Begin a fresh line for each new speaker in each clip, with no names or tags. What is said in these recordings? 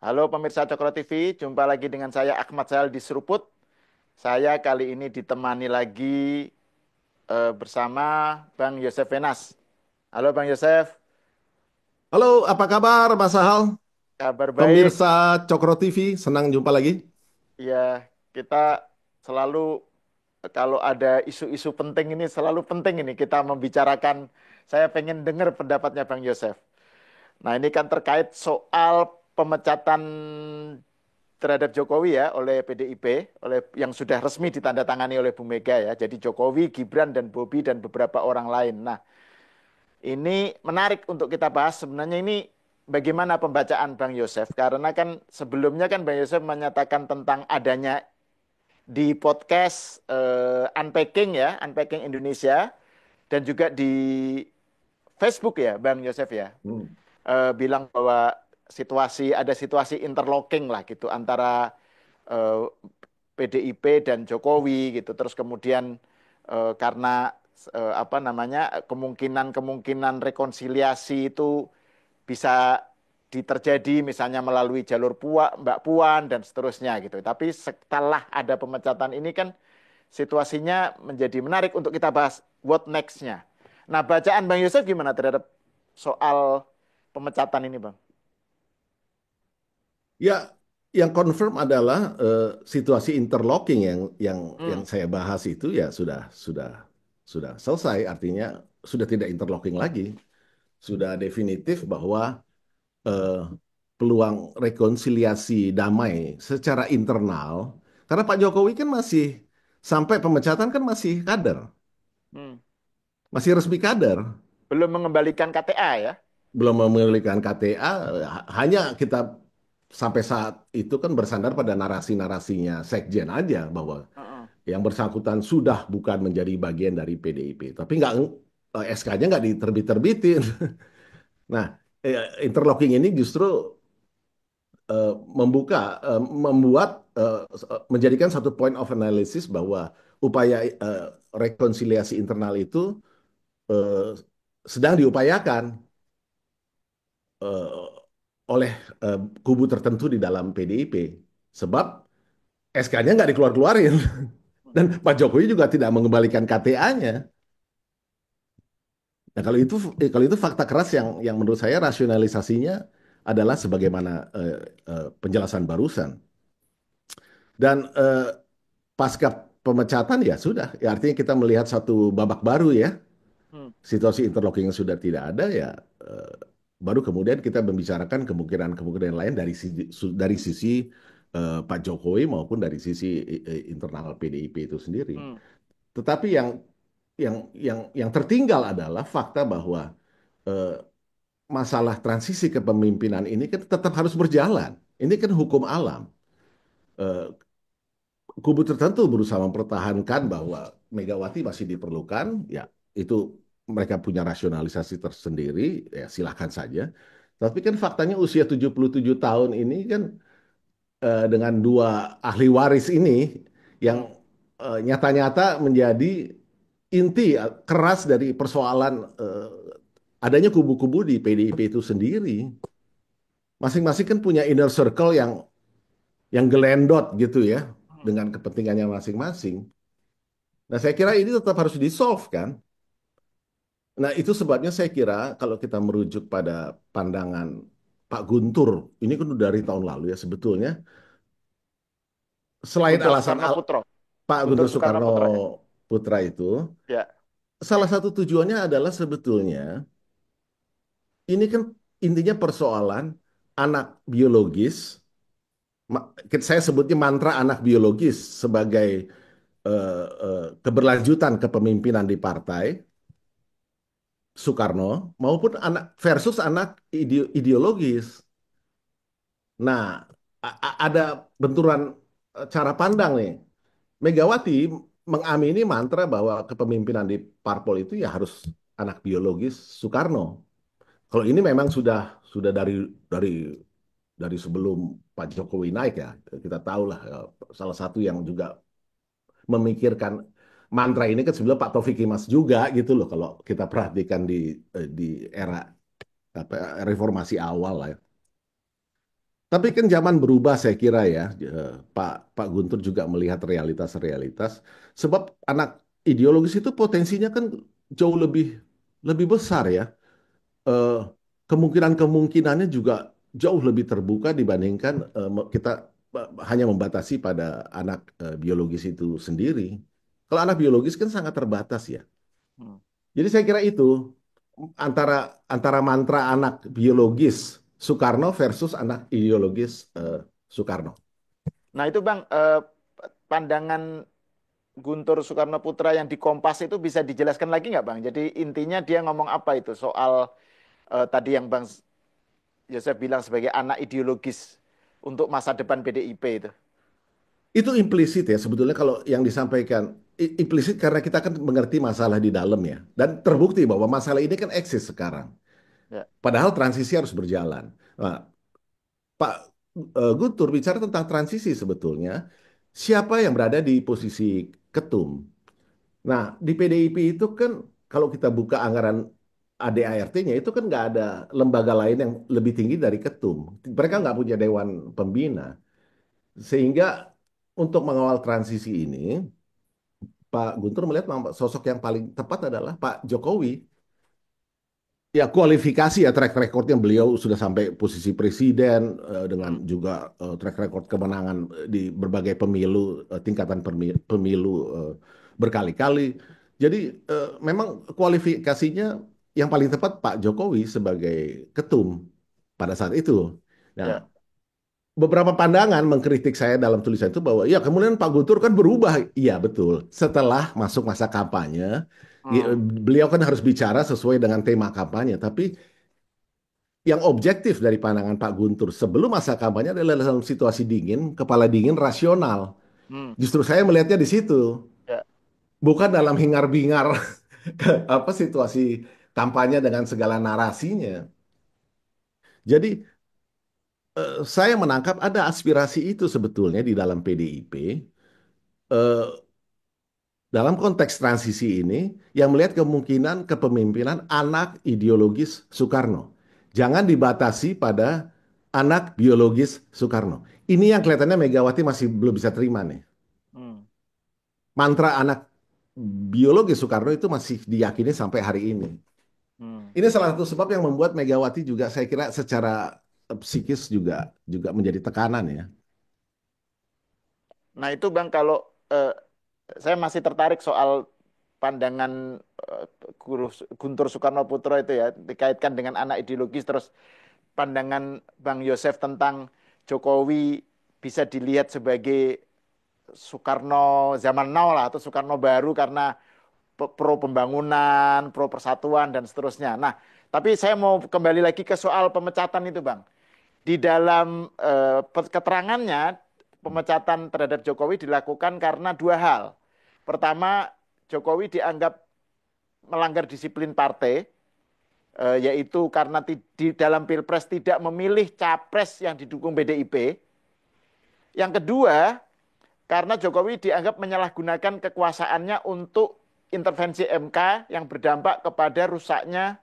Halo pemirsa Cokro TV, jumpa lagi dengan saya Ahmad Sahal di Seruput. Saya kali ini ditemani lagi bersama Bang Yosef Venas. Halo Bang Yosef,
Halo, apa kabar Mas Sahal?
kabar baik.
Pemirsa Cokro TV, senang jumpa lagi.
Ya, kita selalu kalau ada isu-isu penting ini selalu penting ini kita membicarakan. Saya pengen dengar pendapatnya Bang Yosef. Nah, ini kan terkait soal pemecatan terhadap Jokowi ya oleh PDIP, oleh yang sudah resmi ditandatangani oleh Bu Mega ya. Jadi Jokowi, Gibran dan Bobi dan beberapa orang lain. Nah, ini menarik untuk kita bahas. Sebenarnya ini bagaimana pembacaan Bang Yosef? Karena kan sebelumnya kan Bang Yosef menyatakan tentang adanya di podcast Unpacking ya, Unpacking Indonesia dan juga di Facebook ya, Bang Yosef ya.
Hmm.
Bilang bahwa ada situasi interlocking lah gitu antara eh, PDIP dan Jokowi gitu. Terus kemudian karena apa namanya kemungkinan rekonsiliasi itu bisa terjadi misalnya melalui jalur Mbak Puan dan seterusnya gitu. Tapi setelah ada pemecatan ini kan situasinya menjadi menarik untuk kita bahas what next-nya. Nah, bacaan Bang Yusuf gimana terhadap soal pemecatan ini, Bang?
Ya, yang confirm adalah situasi interlocking yang
Hmm.
saya bahas itu ya sudah selesai. Artinya sudah tidak interlocking lagi. Sudah definitif bahwa eh, peluang rekonsiliasi damai secara internal. Karena Pak Jokowi kan masih sampai pemecatan kan masih kader,
Hmm.
masih resmi kader.
Belum mengembalikan KTA ya?
Belum memiliki KTA, hanya kita sampai saat itu kan bersandar pada narasi-narasinya Sekjen aja bahwa
Heeh.
yang bersangkutan sudah bukan menjadi bagian dari PDIP. Tapi nggak SK-nya nggak diterbit-terbitin. Nah, interlocking ini justru membuat menjadikan satu point of analysis bahwa upaya rekonsiliasi internal itu eh, sedang diupayakan eh, oleh kubu tertentu di dalam PDIP. Sebab SK-nya nggak dikeluar-keluarin. Dan Pak Jokowi juga tidak mengembalikan KTA-nya. Nah, kalau itu fakta keras yang menurut saya rasionalisasinya adalah sebagaimana penjelasan barusan. Dan pasca pemecatan ya sudah, ya artinya kita melihat satu babak baru ya.
Hmm.
Situasi interlocking yang sudah tidak ada ya eh, baru kemudian kita membicarakan kemungkinan-kemungkinan lain dari sisi Pak Jokowi maupun dari sisi internal PDIP itu sendiri.
Hmm.
Tetapi yang tertinggal adalah fakta bahwa eh, masalah transisi kepemimpinan ini kan tetap harus berjalan. Ini kan hukum alam. Eh, Kubu tertentu berusaha mempertahankan bahwa Megawati masih diperlukan, ya itu mereka punya rasionalisasi tersendiri, ya silakan saja. Tapi kan faktanya usia 77 tahun ini kan dengan dua ahli waris ini yang
Hmm.
nyata-nyata menjadi inti keras dari persoalan adanya kubu-kubu di PDIP itu sendiri. Masing-masing kan punya inner circle yang gelendot gitu ya
Hmm.
dengan kepentingannya masing-masing. Nah, saya kira ini tetap harus di-solve kan. Nah, itu sebabnya saya kira kalau kita merujuk pada pandangan Pak Guntur, ini kan udah dari tahun lalu ya sebetulnya, selain
Guntur
alasan
Soekarno Putro.
Pak
Guntur
Guntur
Soekarno
Soekarno
Putro ya.
Putra itu,
Ya.
salah satu tujuannya adalah sebetulnya, ini kan intinya persoalan anak biologis, saya sebutnya mantra anak biologis sebagai keberlanjutan kepemimpinan di partai, Soekarno maupun anak versus anak ideologis. Nah, ada benturan cara pandang nih. Megawati mengamini mantra bahwa kepemimpinan di parpol itu ya harus anak biologis Soekarno. Kalau ini memang sudah dari dari sebelum Pak Jokowi naik ya, kita tahulah salah satu yang juga memikirkan mantra ini kan sebenarnya Pak Taufik Kimas juga gitu loh kalau kita perhatikan di era apa, reformasi awal lah ya. Tapi kan zaman berubah saya kira ya, Pak Guntur juga melihat realitas-realitas. Sebab anak ideologis itu potensinya kan jauh lebih lebih besar ya. Eh, Kemungkinan-kemungkinannya juga jauh lebih terbuka dibandingkan kita hanya membatasi pada anak biologis itu sendiri. Kalau anak biologis kan sangat terbatas ya.
Hmm.
Jadi saya kira itu antara antara mantra anak biologis Soekarno versus anak ideologis Soekarno.
Nah itu Bang, pandangan Guntur Soekarno Putra yang di Kompas itu bisa dijelaskan lagi nggak Bang? Jadi intinya dia ngomong apa itu soal tadi yang Bang Yosef bilang sebagai anak ideologis untuk masa depan PDIP itu.
Itu implisit ya sebetulnya kalau yang disampaikan implisit karena kita kan mengerti masalah di dalam ya dan terbukti bahwa masalah ini kan eksis sekarang.
Ya.
Padahal transisi harus berjalan. Nah, Pak Guntur bicara tentang transisi sebetulnya siapa yang berada di posisi ketum. Nah, di PDIP itu kan kalau kita buka anggaran ADART-nya itu kan nggak ada lembaga lain yang lebih tinggi dari ketum. Mereka nggak
Hmm.
punya dewan pembina. Sehingga untuk mengawal transisi ini, Pak Guntur melihat sosok yang paling tepat adalah Pak Jokowi. Ya kualifikasi ya track recordnya beliau sudah sampai posisi presiden
Hmm.
dengan juga track record kemenangan di berbagai pemilu tingkatan pemilu berkali-kali. Jadi memang kualifikasinya yang paling tepat Pak Jokowi sebagai ketum pada saat itu. Nah,
Ya.
beberapa pandangan mengkritik saya dalam tulisan itu bahwa ya kemudian Pak Guntur kan berubah. Iya betul. Setelah masuk masa kampanye,
Hmm.
beliau kan harus bicara sesuai dengan tema kampanye. Tapi yang objektif dari pandangan Pak Guntur sebelum masa kampanye adalah dalam situasi dingin, kepala dingin, rasional.
Hmm.
Justru saya melihatnya di situ,
Ya.
bukan dalam hingar-bingar apa situasi kampanye dengan segala narasinya. Jadi saya menangkap ada aspirasi itu sebetulnya di dalam PDIP. Dalam konteks transisi ini, yang melihat kemungkinan kepemimpinan anak ideologis Soekarno. Jangan dibatasi pada anak biologis Soekarno. Ini yang kelihatannya Megawati masih belum bisa terima nih.
Hmm.
Mantra anak biologis Soekarno itu masih diyakini sampai hari ini.
Hmm.
Ini salah satu sebab yang membuat Megawati juga saya kira secara psikis juga juga menjadi tekanan ya.
Nah itu Bang kalau eh, saya masih tertarik soal pandangan eh, Guru Guntur Soekarno Putra itu ya dikaitkan dengan anak ideologis terus pandangan Bang Yosef tentang Jokowi bisa dilihat sebagai Soekarno zaman now lah atau Soekarno baru karena pro pembangunan, pro persatuan dan seterusnya. Nah, tapi saya mau kembali lagi ke soal pemecatan itu, Bang. Di dalam keterangannya, pemecatan terhadap Jokowi dilakukan karena dua hal. Pertama, Jokowi dianggap melanggar disiplin partai, yaitu karena di dalam Pilpres tidak memilih capres yang didukung PDIP. Yang kedua, karena Jokowi dianggap menyalahgunakan kekuasaannya untuk intervensi MK yang berdampak kepada rusaknya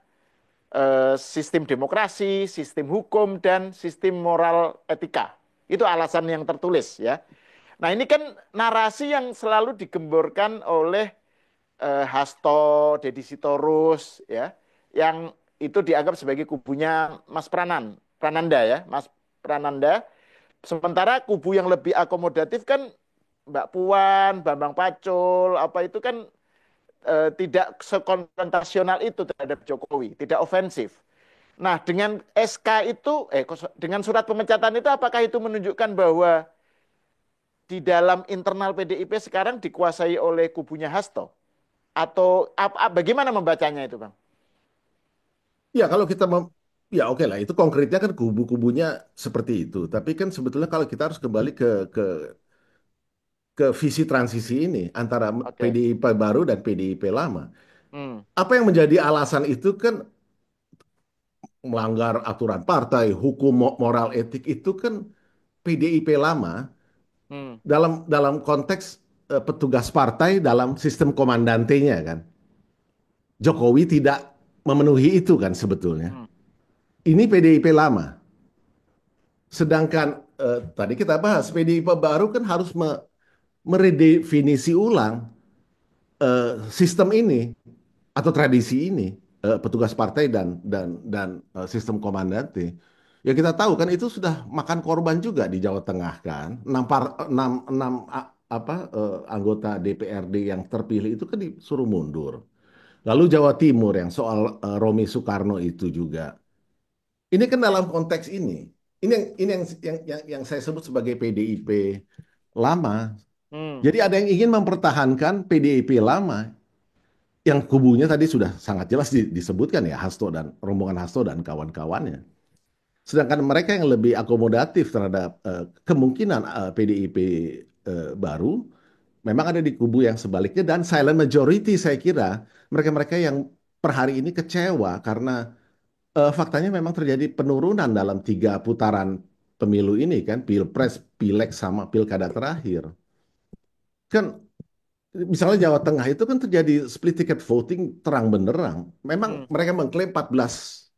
sistem demokrasi, sistem hukum, dan sistem moral etika. Itu alasan yang tertulis ya. Nah ini kan narasi yang selalu digemborkan oleh Hasto, Deddy Sitorus ya, yang itu dianggap sebagai kubunya Mas Prananda ya, Mas Prananda. Sementara kubu yang lebih akomodatif kan Mbak Puan, Bambang Pacul, apa itu kan tidak sekonfrontasional itu terhadap Jokowi, tidak ofensif. Nah, dengan SK itu, dengan surat pemecatan itu, apakah itu menunjukkan bahwa di dalam internal PDIP sekarang dikuasai oleh kubunya Hasto? Atau bagaimana membacanya itu, Bang?
Ya kalau kita ya oke lah itu konkretnya kan kubu-kubunya seperti itu. Tapi kan sebetulnya kalau kita harus kembali ke visi transisi ini antara
Oke.
PDIP baru dan PDIP lama.
Hmm.
Apa yang menjadi alasan itu kan melanggar aturan partai, hukum moral etik itu kan PDIP lama
Hmm.
dalam dalam konteks petugas partai dalam sistem komandantenya kan. Jokowi tidak memenuhi itu kan sebetulnya.
Hmm.
Ini PDIP lama. Sedangkan tadi kita bahas PDIP baru kan harus meredefinisi ulang sistem ini atau tradisi ini, petugas partai dan sistem komandante. Ya kita tahu kan itu sudah makan korban juga di Jawa Tengah kan. Anggota DPRD yang terpilih itu kan disuruh mundur. Lalu Jawa Timur yang soal Romi Soekarno itu juga. Ini kan dalam konteks ini. Ini yang saya sebut sebagai PDIP lama.
Hmm.
Jadi ada yang ingin mempertahankan PDIP lama yang kubunya tadi sudah sangat jelas disebutkan ya, Hasto dan rombongan Hasto dan kawan-kawannya. Sedangkan mereka yang lebih akomodatif terhadap kemungkinan PDIP baru memang ada di kubu yang sebaliknya, dan silent majority saya kira mereka-mereka yang per hari ini kecewa karena faktanya memang terjadi penurunan dalam 3 putaran pemilu ini kan, Pilpres, Pileg sama Pilkada terakhir. Kan misalnya Jawa Tengah itu kan terjadi split ticket voting terang benderang. Memang
Hmm.
mereka mengklaim 14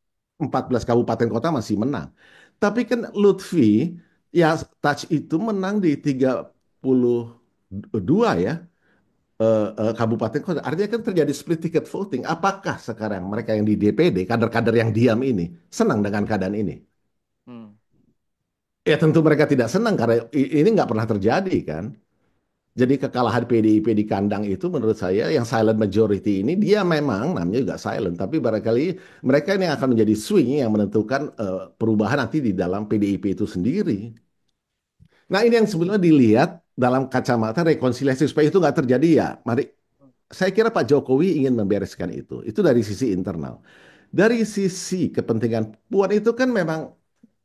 kabupaten kota masih menang. Tapi kan Lutfi ya touch itu menang di 32 ya kabupaten kota. Artinya kan terjadi split ticket voting. Apakah sekarang mereka yang di DPD, kader-kader yang diam ini, senang dengan keadaan ini?
Hmm.
Ya tentu mereka tidak senang karena ini nggak pernah terjadi kan. Jadi kekalahan PDIP di kandang itu menurut saya yang silent majority ini dia memang namanya juga silent, tapi barangkali mereka ini akan menjadi swing yang menentukan perubahan nanti di dalam PDIP itu sendiri. Nah ini yang sebenarnya dilihat dalam kacamata rekonsiliasi supaya itu nggak terjadi ya. Mari, saya kira Pak Jokowi ingin membereskan itu. Itu dari sisi internal. Dari sisi kepentingan Puan itu kan memang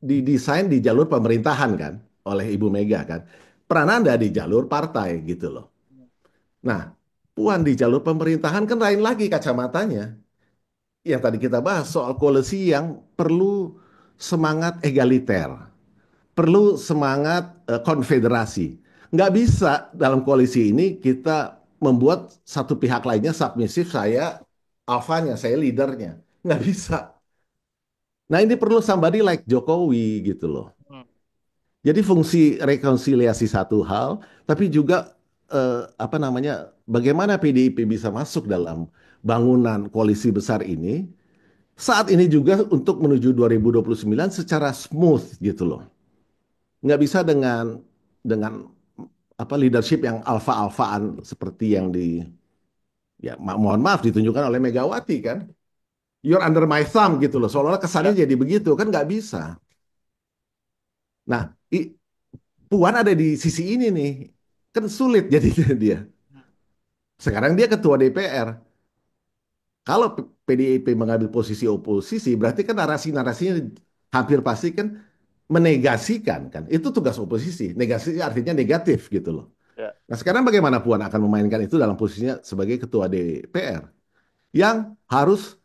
didesain di jalur pemerintahan kan oleh Ibu Mega kan. Prananda di jalur partai gitu loh. Nah, Puan di jalur pemerintahan kan lain lagi kacamatanya. Yang tadi kita bahas soal koalisi yang perlu semangat egaliter, perlu semangat konfederasi. Nggak bisa dalam koalisi ini kita membuat satu pihak lainnya submisif, saya alfanya, saya leadernya. Nggak bisa. Nah ini perlu somebody like Jokowi gitu loh.
Hmm.
Jadi fungsi rekonsiliasi satu hal, tapi juga apa namanya, bagaimana PDIP bisa masuk dalam bangunan koalisi besar ini saat ini juga untuk menuju 2029 secara smooth gitu loh. Nggak bisa dengan apa leadership yang alfa-alfaan seperti
Hmm.
yang ya mohon maaf ditunjukkan oleh Megawati kan. You're under my thumb gitu loh. Seolah-olah kesannya
Ya.
jadi begitu kan nggak bisa. Nah, Puan ada di sisi ini nih. Kan sulit jadi dia. Sekarang dia ketua DPR. Kalau PDIP mengambil posisi oposisi, berarti kan narasi-narasinya hampir pasti kan menegasikan kan. Itu tugas oposisi. Negasi artinya negatif gitu loh.
Ya.
Nah, sekarang bagaimana Puan akan memainkan itu dalam posisinya sebagai ketua DPR yang harus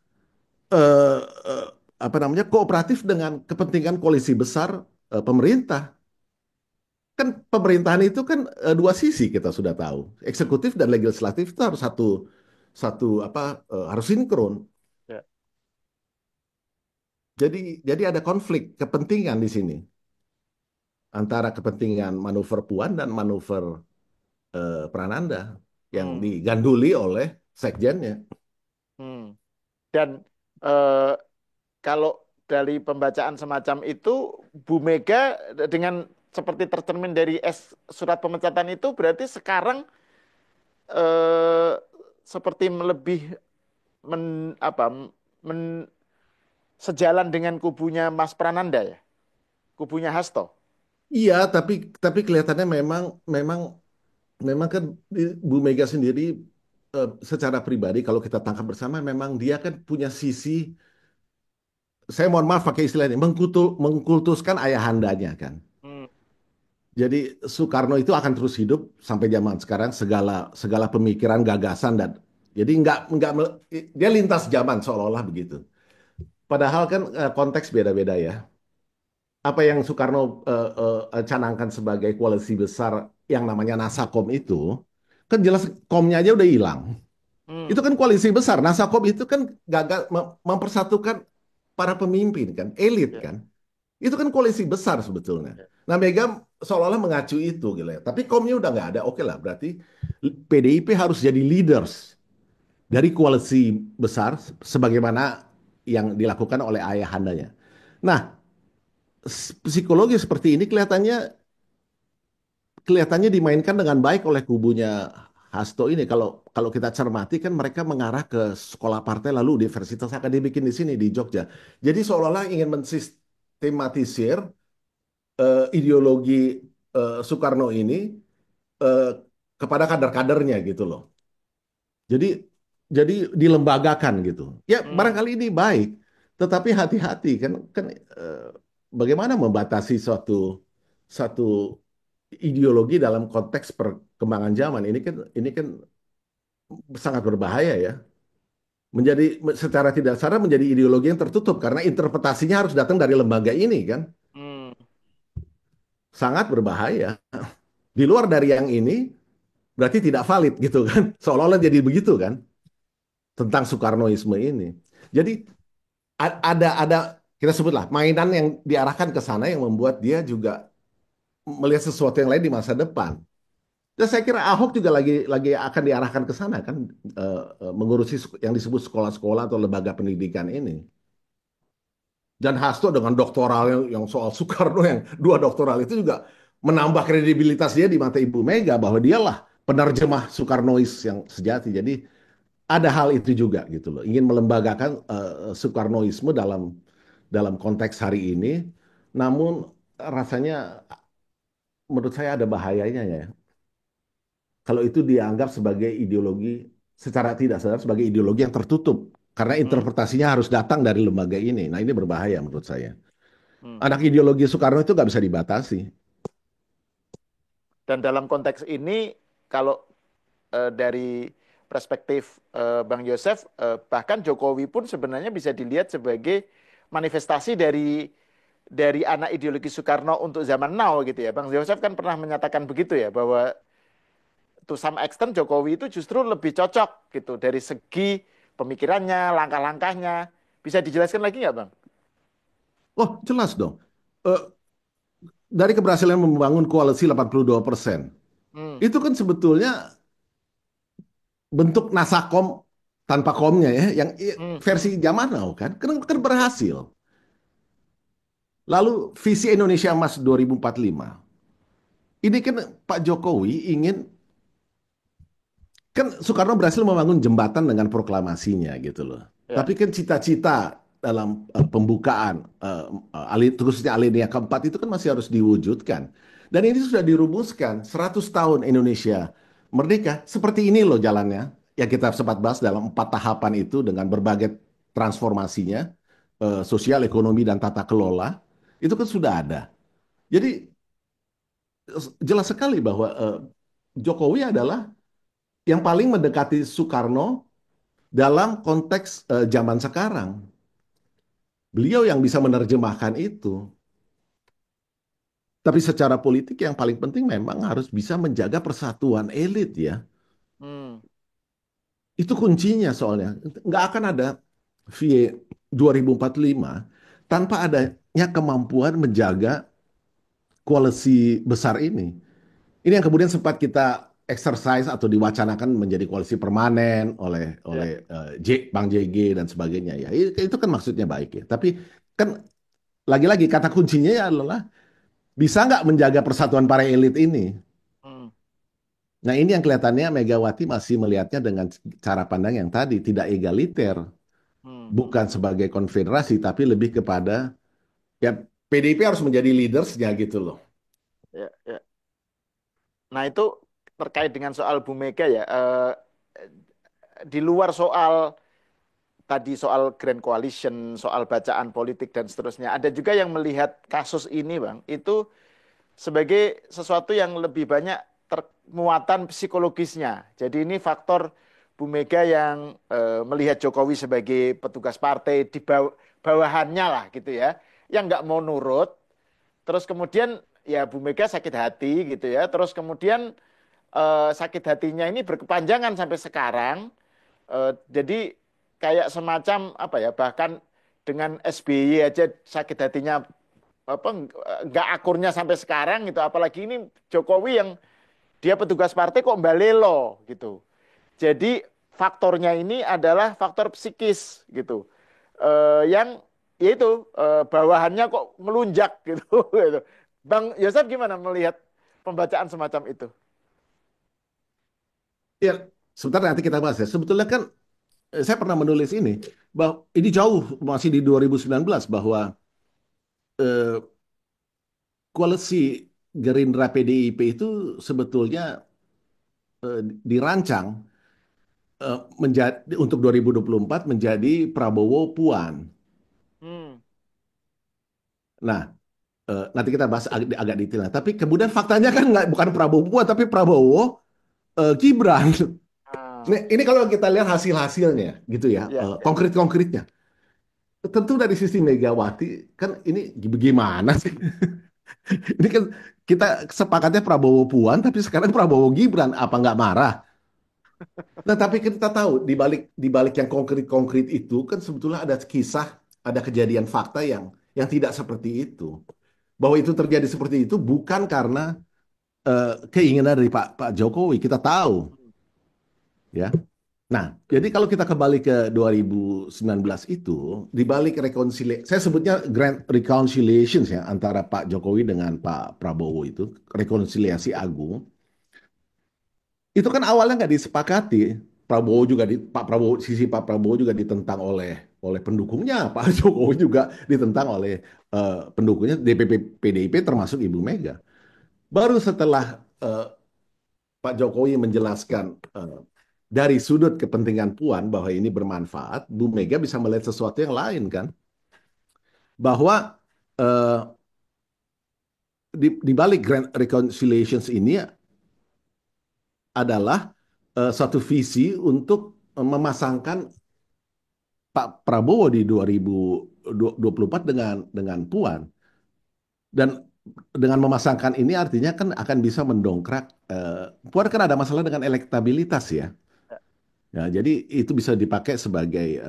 eh, eh, apa namanya kooperatif dengan kepentingan koalisi besar pemerintah. Kan pemerintahan itu kan dua sisi kita sudah tahu.
Hmm.
Eksekutif dan legislatif itu harus satu satu apa harus sinkron.
Ya.
Jadi ada konflik kepentingan di sini antara kepentingan manuver Puan dan manuver Prananda yang
Hmm.
diganduli oleh sekjennya.
Hmm. Dan eh, kalau dari pembacaan semacam itu, Bu Mega dengan seperti tercermin dari surat pemecatan itu, berarti sekarang eh, seperti lebih apa men, sejalan dengan kubunya Mas Prananda ya, kubunya Hasto.
Iya, tapi kelihatannya memang memang memang kan Bu Mega sendiri secara pribadi kalau kita tangkap bersama memang dia kan punya sisi, saya mohon maaf pakai istilah ini, mengkultuskan ayahandanya kan.
Hmm.
Jadi Soekarno itu akan terus hidup sampai zaman sekarang, segala segala pemikiran, gagasan dan jadi nggak dia lintas zaman seolah-olah begitu. Padahal kan konteks beda-beda ya. Apa yang Soekarno canangkan sebagai koalisi besar yang namanya Nasakom itu, kan jelas komnya aja udah hilang.
Hmm.
Itu kan koalisi besar. Nasakom itu kan gagal mempersatukan para pemimpin kan, elit
Ya.
kan. Itu kan koalisi besar sebetulnya. Nah, Mega seolah-olah mengacu itu gitu ya. Tapi komnya udah nggak ada. Oke lah, berarti PDIP harus jadi leaders dari koalisi besar sebagaimana yang dilakukan oleh ayahandanya. Nah, psikologi seperti ini kelihatannya dimainkan dengan baik oleh kubunya Hasto ini. Kalau kalau kita cermati kan mereka mengarah ke sekolah partai lalu universitas akademik di sini di Jogja. Jadi seolah-olah ingin mensistematisir ideologi Soekarno ini eh, kepada kader-kadernya gitu loh. Jadi jadi dilembagakan gitu. Ya
Hmm,
barangkali ini baik, tetapi hati-hati kan kan eh, bagaimana membatasi suatu satu ideologi dalam konteks perkembangan zaman ini kan sangat berbahaya ya. Secara tidak sadar menjadi ideologi yang tertutup karena interpretasinya harus datang dari lembaga ini kan.
hmm,
Sangat berbahaya. Di luar dari yang ini berarti tidak valid gitu kan. Seolah-olah jadi begitu kan tentang Soekarnoisme ini. Jadi ada kita sebutlah mainan yang diarahkan ke sana yang membuat dia juga melihat sesuatu yang lain di masa depan. Dan saya kira Ahok juga lagi akan diarahkan ke sana kan mengurusi yang disebut sekolah-sekolah atau lembaga pendidikan ini. Dan Hasto dengan doktoral yang soal Soekarno yang dua doktoral itu juga menambah kredibilitas dia di mata Ibu Mega bahwa dialah penerjemah Soekarnois yang sejati. Jadi ada hal itu juga gitu loh. Ingin melembagakan Soekarnoisme dalam dalam konteks hari ini. Namun rasanya menurut saya ada bahayanya ya. Kalau itu dianggap sebagai ideologi secara tidak sadar sebagai ideologi yang tertutup karena
hmm,
interpretasinya harus datang dari lembaga ini. Nah, ini berbahaya menurut saya.
hmm.
Anak ideologi Soekarno itu nggak bisa dibatasi.
Dan dalam konteks ini, kalau dari perspektif Bang Yosef, bahkan Jokowi pun sebenarnya bisa dilihat sebagai manifestasi dari anak ideologi Soekarno untuk zaman now gitu ya. Bang Yosef kan pernah menyatakan begitu ya, bahwa to some extent Jokowi itu justru lebih cocok gitu dari segi pemikirannya, langkah-langkahnya. Bisa dijelaskan lagi nggak, Bang?
Oh, jelas dong. Eh, dari keberhasilan membangun koalisi 82%,
Hmm,
itu kan sebetulnya bentuk nasakom tanpa komnya ya, yang
hmm, hmm,
versi zaman now kan berhasil. Lalu visi Indonesia Emas 2045. Ini kan Pak Jokowi ingin kan Soekarno berhasil membangun jembatan dengan proklamasinya gitu loh.
ya,
Tapi kan cita-cita dalam pembukaan khususnya alinea keempat itu kan masih harus diwujudkan. Dan ini sudah dirumuskan 100 tahun Indonesia merdeka. Seperti ini loh jalannya yang kita sempat bahas dalam 4 tahapan itu dengan berbagai transformasinya sosial, ekonomi dan tata kelola itu kan sudah ada. Jadi jelas sekali bahwa Jokowi adalah yang paling mendekati Soekarno dalam konteks zaman sekarang. Beliau yang bisa menerjemahkan itu. Tapi secara politik yang paling penting memang harus bisa menjaga persatuan elit ya.
hmm,
Itu kuncinya soalnya. Nggak akan ada VIE 2045 tanpa adanya kemampuan menjaga koalisi besar ini. Ini yang kemudian sempat kita exercise atau diwacanakan menjadi koalisi permanen
ya,
oleh Bang JG dan sebagainya ya. Itu kan maksudnya baik ya. Tapi kan lagi-lagi kata kuncinya ya adalah bisa nggak menjaga persatuan para elit ini.
hmm,
Nah ini yang kelihatannya Megawati masih melihatnya dengan cara pandang yang tadi tidak egaliter,
hmm, hmm,
bukan sebagai konfederasi tapi lebih kepada ya PDIP harus menjadi leadersnya gitu loh.
ya, ya. Nah, itu terkait dengan soal Bu Mega ya. Di luar soal tadi soal Grand Coalition, soal bacaan politik dan seterusnya, ada juga yang melihat kasus ini, Bang, itu sebagai sesuatu yang lebih banyak muatan psikologisnya. Jadi ini faktor Bu Mega yang melihat Jokowi sebagai petugas partai di bawahannya lah gitu ya, yang nggak mau nurut. Terus kemudian ya Bu Mega sakit hati gitu ya. Terus kemudian sakit hatinya ini berkepanjangan sampai sekarang. Jadi kayak semacam apa ya, bahkan dengan SBY aja sakit hatinya apa nggak akurnya sampai sekarang gitu. Apalagi ini Jokowi yang dia petugas partai kok mbalelo gitu. Jadi faktornya ini adalah faktor psikis gitu. Yang yaitu bawahannya kok melunjak gitu, gitu. Bang Yosef gimana melihat pembacaan semacam itu?
Ya, sebentar nanti kita bahas ya. Sebetulnya kan saya pernah menulis ini bahwa ini jauh masih di 2019 bahwa eh, koalisi Gerindra PDIP itu sebetulnya dirancang menjadi untuk 2024 menjadi Prabowo Puan.
Hmm.
Nah, nanti kita bahas agak detail. Tapi kemudian faktanya kan nggak bukan Prabowo Puan tapi Prabowo Gibran.
Ah,
Ini kalau kita lihat hasil-hasilnya gitu ya,
ya, ya.
konkret-konkretnya. Tentu dari sisi Megawati kan ini gimana sih? Ini kan kita sepakatnya Prabowo Puan, tapi sekarang Prabowo Gibran, apa nggak marah? Nah, tapi kita tahu di balik yang konkret-konkret itu kan sebetulnya ada kisah, ada kejadian fakta yang tidak seperti itu. Bahwa itu terjadi seperti itu bukan karena keinginan dari Pak Jokowi, kita tahu, ya. Nah, jadi kalau kita kembali ke 2019 itu, di balik rekonsiliasi, saya sebutnya Grand Reconciliations ya, antara Pak Jokowi dengan Pak Prabowo itu, rekonsiliasi agung, itu kan awalnya nggak disepakati. Pak Prabowo, sisi Pak Prabowo juga ditentang oleh pendukungnya, Pak Jokowi juga ditentang oleh pendukungnya DPP PDIP termasuk Ibu Mega. Baru setelah Pak Jokowi menjelaskan dari sudut kepentingan Puan bahwa ini bermanfaat, Bu Mega bisa melihat sesuatu yang lain kan, bahwa eh, di balik Grand Reconciliations ini adalah satu visi untuk memasangkan Pak Prabowo di 2024 dengan Puan. Dan dengan memasangkan ini artinya kan akan bisa mendongkrak Puan kan ada masalah dengan elektabilitas ya. Ya, jadi itu bisa dipakai sebagai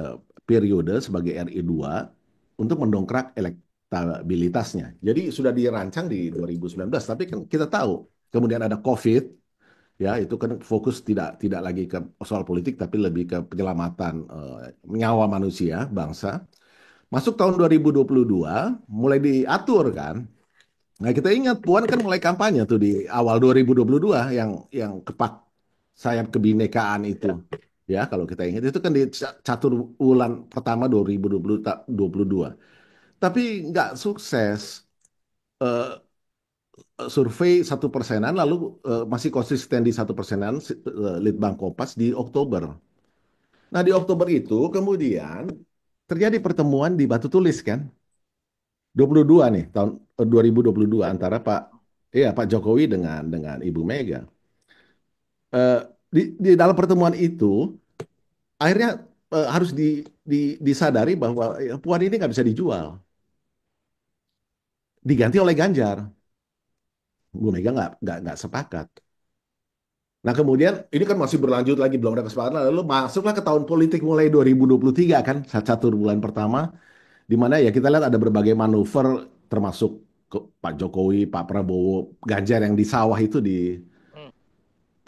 periode sebagai RI2 untuk mendongkrak elektabilitasnya. Jadi sudah dirancang di 2019, tapi kan kita tahu kemudian ada COVID, ya itu kan fokus tidak tidak lagi ke soal politik tapi lebih ke penyelamatan nyawa manusia bangsa. Masuk tahun 2022 mulai diatur kan. Nah, kita ingat Puan kan mulai kampanye tuh di awal 2022 yang kepak sayap kebinekaan itu.
Ya.
Ya, kalau kita ingat itu kan di catur bulan pertama 2022. Tapi nggak sukses. Eh, Survei 1%-an lalu masih konsisten di 1%-an Litbang Kompas di Oktober. Nah, di Oktober itu kemudian terjadi pertemuan di Batu Tulis kan. 22 nih tahun 2022 antara Pak Jokowi dengan Ibu Mega. Eh, di dalam pertemuan itu akhirnya harus disadari bahwa Puan ini nggak bisa dijual, diganti oleh Ganjar. Bu Mega nggak sepakat. Nah kemudian ini kan masih berlanjut lagi belum ada kesepakatan. Lalu masuklah ke tahun politik mulai 2023 kan, satu bulan pertama, di mana ya kita lihat ada berbagai manuver termasuk Pak Jokowi, Pak Prabowo, Ganjar yang di sawah itu di
Hmm.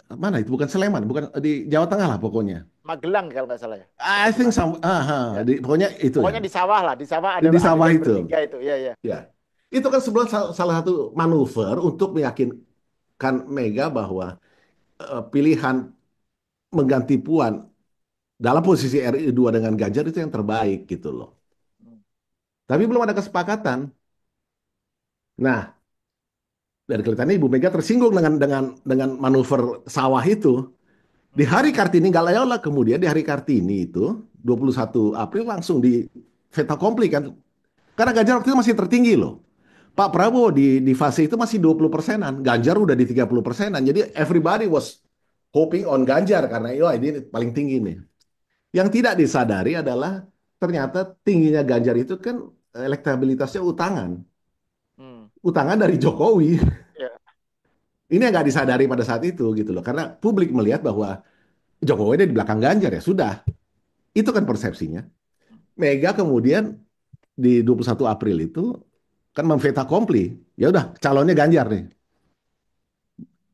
mana itu bukan Sleman, bukan di Jawa Tengah lah pokoknya.
Magelang kalau nggak salah ya.
I
Atau di
think
mana?
some,
Ya.
pokoknya itu ya,
Pokoknya di sawah lah, di sawah
di
ada
sawah
yang
itu.
bertiga itu. Ya, ya.
Ya, itu kan sebuah salah satu manuver untuk meyakinkan Mega bahwa pilihan mengganti Puan dalam posisi RI2 dengan Ganjar itu yang terbaik gitu loh.
Hmm.
Tapi belum ada kesepakatan. Nah, dari kelihatannya Ibu Mega tersinggung dengan manuver sawah itu. Di
Hmm.
hari Kartini nggak layola kemudian di hari Kartini itu 21 April langsung di fait accompli kan. Karena Ganjar waktu itu masih tertinggi loh. Pak
Hmm.
Prabowo di fase itu masih 20%-an, Ganjar udah di 30%-an. Jadi everybody was hoping on Ganjar karena ya ini paling tinggi nih. Yang tidak disadari adalah ternyata tingginya Ganjar itu kan elektabilitasnya utangan.
Hmm.
Utangan dari Jokowi.
Ya.
Ini yang nggak disadari pada saat itu gitu loh. Karena publik melihat bahwa Jokowi ada di belakang Ganjar ya sudah. Itu kan persepsinya. Mega kemudian di 21 April itu kan memveta kompli. Ya udah, calonnya Ganjar nih.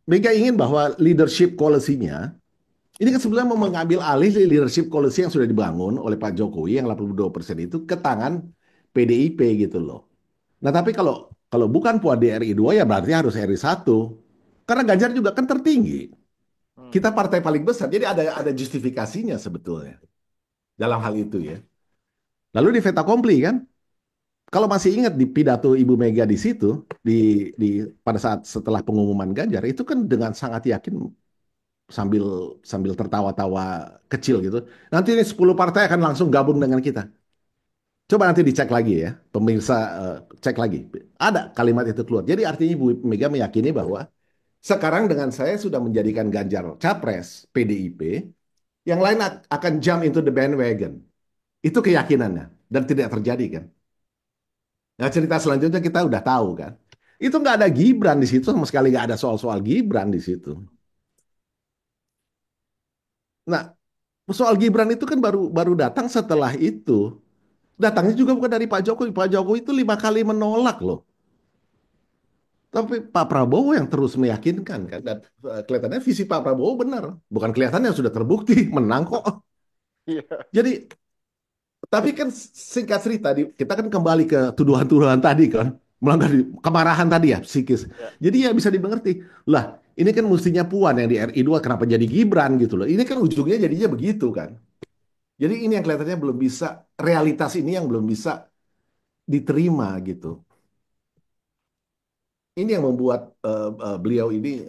Mega ingin bahwa leadership koalisinya ini kan sebenarnya mau mengambil alih leadership koalisi yang sudah dibangun oleh Pak Jokowi yang 82% itu ke tangan PDIP gitu loh. Nah, tapi kalau kalau bukan Puan di RI 2 ya berarti harus RI 1. Karena Ganjar juga kan tertinggi.
Hmm.
Kita partai paling besar. Jadi ada justifikasinya sebetulnya dalam hal itu ya. Lalu di fait accompli kan, kalau masih ingat di pidato Ibu Mega di situ di pada saat setelah pengumuman Ganjar itu kan dengan sangat yakin sambil sambil tertawa-tawa kecil gitu. Nanti ini 10 partai akan langsung gabung dengan kita. Coba nanti dicek lagi ya, pemirsa cek lagi. Ada kalimat itu keluar. Jadi artinya Ibu Mega meyakini bahwa sekarang dengan saya sudah menjadikan Ganjar capres PDIP, yang lain akan jump into the bandwagon. Itu keyakinannya dan tidak terjadi kan. Nah, cerita selanjutnya kita udah tahu kan. Itu nggak ada Gibran di situ, sama sekali nggak ada soal-soal Gibran di situ. Nah, soal Gibran itu kan baru baru datang setelah itu. Datangnya juga bukan dari Pak Jokowi. Pak Jokowi itu 5 kali menolak loh. Tapi Pak Prabowo yang terus meyakinkan kan. Dan kelihatannya visi Pak Prabowo benar. Bukan kelihatannya sudah terbukti menang kok.
Iya.
Jadi, tapi kan singkat cerita, kita kan kembali ke tuduhan-tuduhan tadi kan. Melanggar kemarahan tadi ya, psikis.
Ya.
Jadi ya bisa dimengerti. Lah, ini kan mestinya Puan yang di RI 2 kenapa jadi Gibran gitu loh. Ini kan ujungnya jadinya begitu kan. Jadi ini yang kelihatannya belum bisa, realitas ini yang belum bisa diterima gitu. Ini yang membuat beliau ini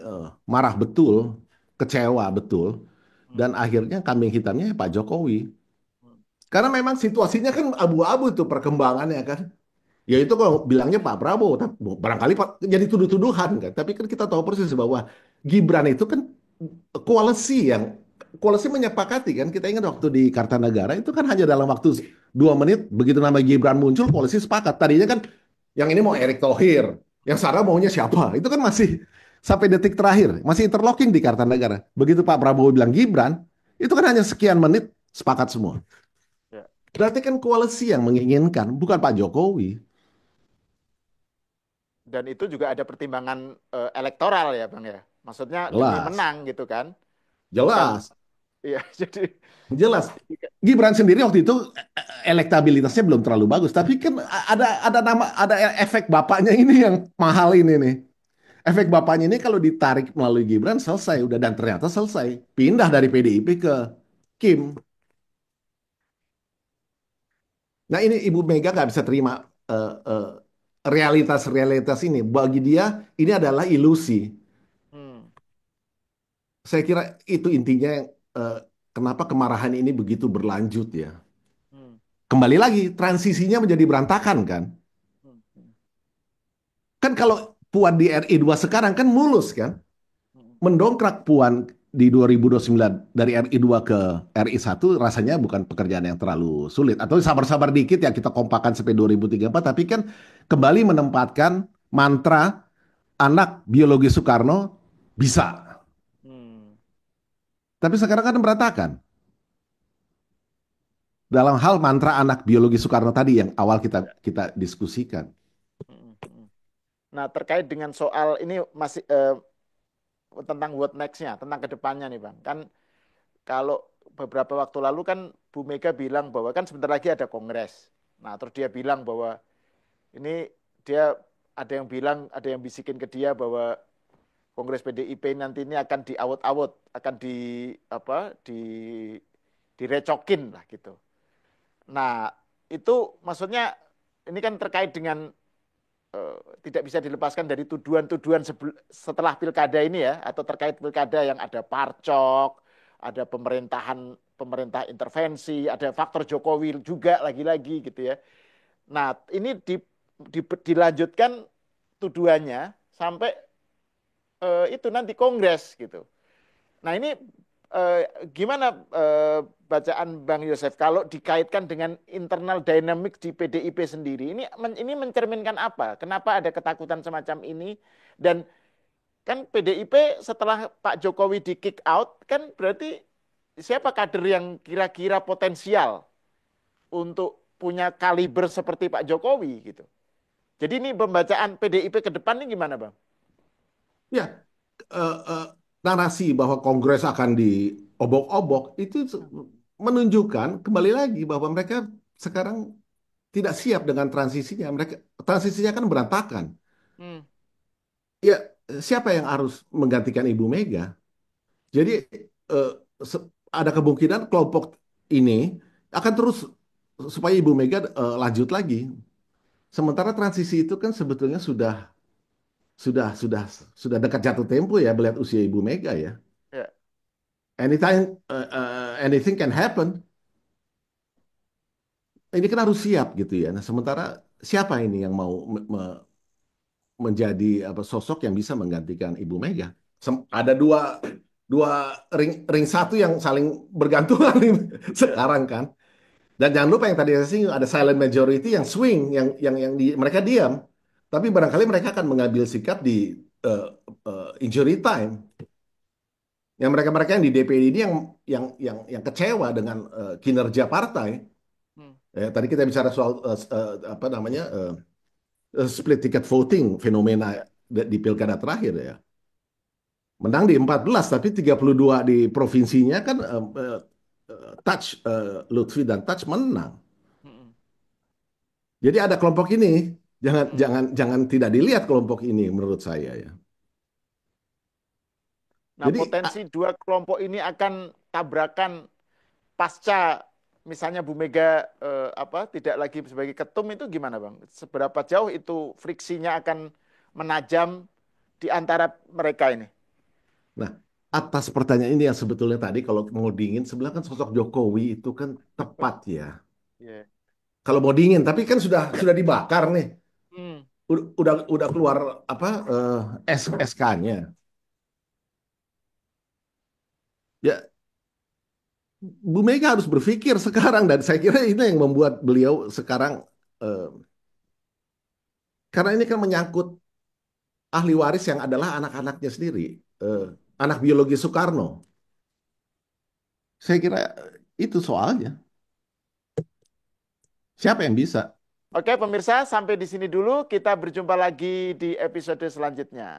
marah betul, kecewa betul, dan
Hmm.
akhirnya kambing hitamnya Pak Jokowi.
Hmm.
Karena memang situasinya kan abu-abu tuh perkembangannya kan. Ya itu kalau bilangnya Pak Prabowo, tapi barangkali jadi tuduh-tuduhan kan. Tapi kan kita tahu persis bahwa Gibran itu kan koalisi yang koalisi menyepakati kan. Kita ingat waktu di Kartanegara itu kan hanya dalam waktu 2 menit begitu nama Gibran muncul koalisi sepakat. Tadinya kan yang ini mau Erick Thohir, yang Sarah maunya siapa? Itu kan masih sampai detik terakhir masih interlocking di Kartanegara. Begitu Pak Prabowo bilang Gibran, itu kan hanya sekian menit sepakat semua.
Ya.
Berarti kan koalisi yang menginginkan, bukan Pak Jokowi.
Dan itu juga ada pertimbangan elektoral ya, Bang ya. Maksudnya demi
Jelas,
menang gitu kan. Bukan,
jelas,
iya, jadi,
jelas. Gibran sendiri waktu itu elektabilitasnya belum terlalu bagus, tapi kan ada efek bapaknya ini yang mahal ini nih. Efek bapaknya ini kalau ditarik melalui Gibran selesai udah dan ternyata selesai. Pindah dari PDIP ke Kim. Nah ini Ibu Mega nggak bisa terima realitas-realitas ini. Bagi dia ini adalah ilusi.
hmm,
Saya kira itu intinya eh, kenapa kemarahan ini begitu berlanjut ya.
hmm,
Kembali lagi, transisinya menjadi berantakan kan.
hmm, hmm,
Kan kalau Puan di RI 2 sekarang kan mulus kan.
hmm.
Mendongkrak Puan di 2029 dari RI 2 ke RI 1 rasanya bukan pekerjaan yang terlalu sulit. Atau sabar-sabar dikit ya kita kompakan sampai 2034. Tapi kan kembali menempatkan mantra anak biologi Soekarno bisa.
Hmm.
Tapi sekarang kan berantakan. Dalam hal mantra anak biologi Soekarno tadi yang awal kita
Ya.
kita diskusikan.
Hmm, hmm. Nah, terkait dengan soal ini masih tentang what next-nya, tentang kedepannya nih Bang. Kan kalau beberapa waktu lalu kan Bu Mega bilang bahwa kan sebentar lagi ada kongres. Nah, terus dia bilang bahwa ini dia ada yang bilang, ada yang bisikin ke dia bahwa kongres PDIP nanti ini akan diawut-awut, akan di apa, direcokin lah gitu. Nah, itu maksudnya ini kan terkait dengan tidak bisa dilepaskan dari tuduhan-tuduhan setelah pilkada ini ya, atau terkait pilkada yang ada parcok, ada pemerintah intervensi, ada faktor Jokowi juga lagi-lagi gitu ya. Nah, ini dilanjutkan tuduhannya sampai itu nanti kongres gitu. Nah, ini eh, gimana bacaan Bang Yosef kalau dikaitkan dengan internal dynamic di PDIP sendiri? Ini mencerminkan apa? Kenapa ada ketakutan semacam ini? Dan kan PDIP setelah Pak Jokowi di kick out kan berarti siapa kader yang kira-kira potensial untuk punya kaliber seperti Pak Jokowi gitu. Jadi ini pembacaan PDIP ke depan ini gimana, Bang?
Ya, narasi bahwa Kongres akan diobok-obok itu menunjukkan kembali lagi bahwa mereka sekarang tidak siap dengan transisinya. Transisinya kan berantakan.
Hmm,
Ya, siapa yang harus menggantikan Ibu Mega? Jadi eh, ada kemungkinan kelompok ini akan terus supaya Ibu Mega lanjut lagi. Sementara transisi itu kan sebetulnya sudah sudah sudah dekat jatuh tempo ya melihat usia Ibu Mega ya.
ya.
Anytime anything can happen. Ini kan harus siap gitu ya. Nah, sementara siapa ini yang mau menjadi apa sosok yang bisa menggantikan Ibu Mega? Ada dua ring satu yang saling bergantungan ini
Ya.
sekarang kan. Dan jangan lupa yang tadi saya singgung ada silent majority yang swing, mereka diam. Tapi barangkali mereka akan mengambil sikap di uh, injury time. Yang mereka-mereka yang di DPD ini yang kecewa dengan kinerja partai.
Hmm,
Tadi kita bicara soal apa namanya split ticket voting fenomena
ya.
di pilkada terakhir ya. Menang di 14 tapi 32 di provinsinya kan Touch Lutfi dan Touch menang.
Hmm,
Jadi ada kelompok ini, jangan
hmm.
jangan jangan tidak dilihat kelompok ini menurut saya ya.
Nah,
Jadi
potensi dua kelompok ini akan tabrakan pasca misalnya Bu Mega apa tidak lagi sebagai ketum itu gimana, Bang? Seberapa jauh itu friksinya akan menajam di antara mereka ini?
nah, atas pertanyaan ini yang sebetulnya tadi kalau mau dingin sebelah kan sosok Jokowi itu kan tepat ya.
Iya.
Kalau mau dingin tapi kan sudah dibakar nih.
Hmm,
Udah keluar apa SK-nya. Ya, Bu Mega harus berpikir sekarang dan saya kira ini yang membuat beliau sekarang eh, karena ini kan menyangkut ahli waris yang adalah anak-anaknya sendiri, eh,
hmm.
anak biologi Soekarno. Saya kira itu soalnya. Siapa yang bisa?
Oke, pemirsa, sampai di sini dulu. Kita berjumpa lagi di episode selanjutnya.